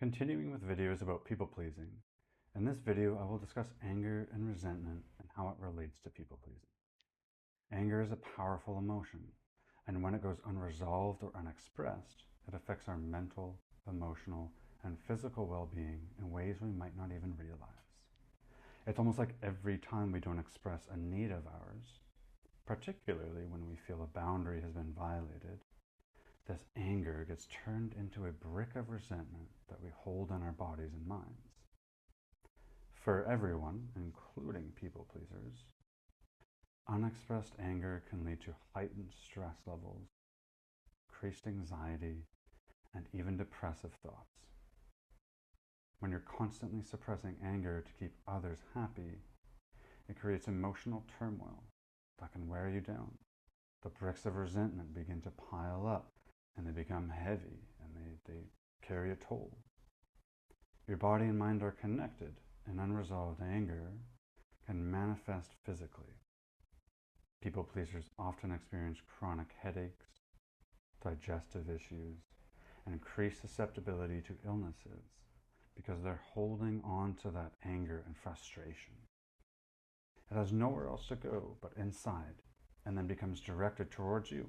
Continuing with videos about people-pleasing, in this video I will discuss anger and resentment and how it relates to people-pleasing. Anger is a powerful emotion, and when it goes unresolved or unexpressed, it affects our mental, emotional, and physical well-being in ways we might not even realize. It's almost like every time we don't express a need of ours, particularly when we feel a boundary has been violated, this anger gets turned into a brick of resentment that we hold in our bodies and minds. For everyone, including people pleasers, unexpressed anger can lead to heightened stress levels, increased anxiety, and even depressive thoughts. When you're constantly suppressing anger to keep others happy, it creates emotional turmoil that can wear you down. The bricks of resentment begin to pile up, and they become heavy, and they carry a toll. Your body and mind are connected, and unresolved anger can manifest physically. People pleasers often experience chronic headaches, digestive issues, and increased susceptibility to illnesses because they're holding on to that anger and frustration. It has nowhere else to go but inside, and then becomes directed towards you,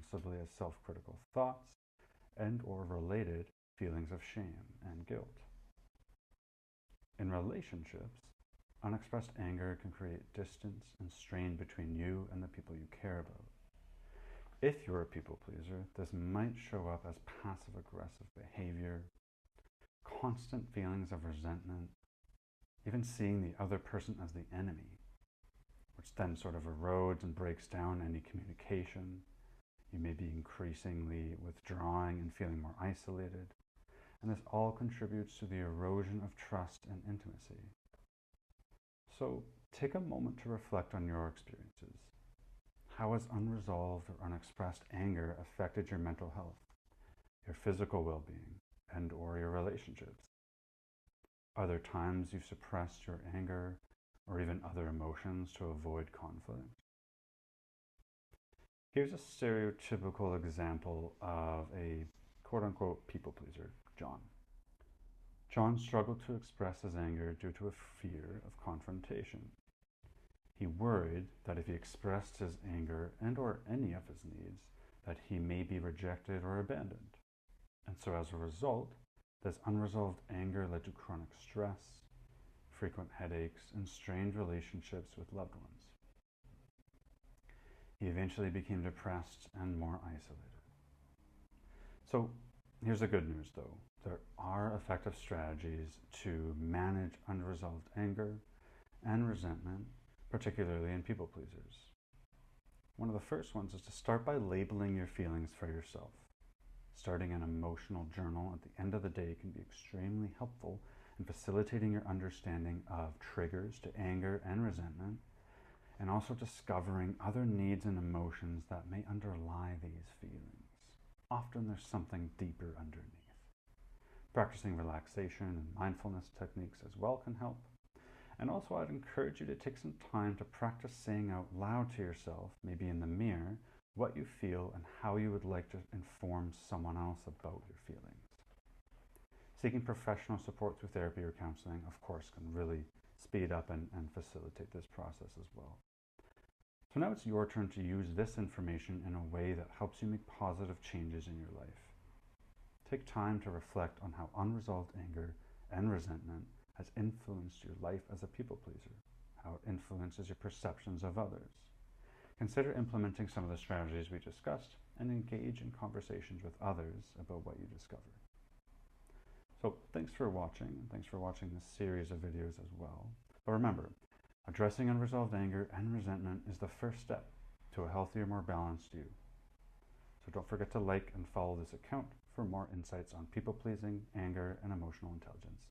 possibly as self-critical thoughts and or related feelings of shame and guilt. In relationships, unexpressed anger can create distance and strain between you and the people you care about. If you're a people pleaser, this might show up as passive-aggressive behavior, constant feelings of resentment, even seeing the other person as the enemy, which then sort of erodes and breaks down any communication. You may be increasingly withdrawing and feeling more isolated, and this all contributes to the erosion of trust and intimacy. So take a moment to reflect on your experiences. How has unresolved or unexpressed anger affected your mental health, your physical well-being, and or your relationships? Are there times you've suppressed your anger or even other emotions to avoid conflict? Here's a stereotypical example of a quote-unquote people pleaser, John. John struggled to express his anger due to a fear of confrontation. He worried that if he expressed his anger and or any of his needs, that he may be rejected or abandoned. And so as a result, this unresolved anger led to chronic stress, frequent headaches, and strained relationships with loved ones. He eventually became depressed and more isolated. So here's the good news though. There are effective strategies to manage unresolved anger and resentment, particularly in people pleasers. One of the first ones is to start by labeling your feelings for yourself. Starting an emotional journal at the end of the day can be extremely helpful in facilitating your understanding of triggers to anger and resentment, and also discovering other needs and emotions that may underlie these feelings. Often there's something deeper underneath. Practicing relaxation and mindfulness techniques as well can help. And also I'd encourage you to take some time to practice saying out loud to yourself, maybe in the mirror, what you feel and how you would like to inform someone else about your feelings. Seeking professional support through therapy or counseling, of course, can really speed up and facilitate this process as well. So now it's your turn to use this information in a way that helps you make positive changes in your life. Take time to reflect on how unresolved anger and resentment has influenced your life as a people pleaser, how it influences your perceptions of others. Consider implementing some of the strategies we discussed and engage in conversations with others about what you discover. So thanks for watching, and thanks for watching this series of videos as well. But remember, addressing unresolved anger and resentment is the first step to a healthier, more balanced you. So don't forget to like and follow this account for more insights on people pleasing, anger, and emotional intelligence.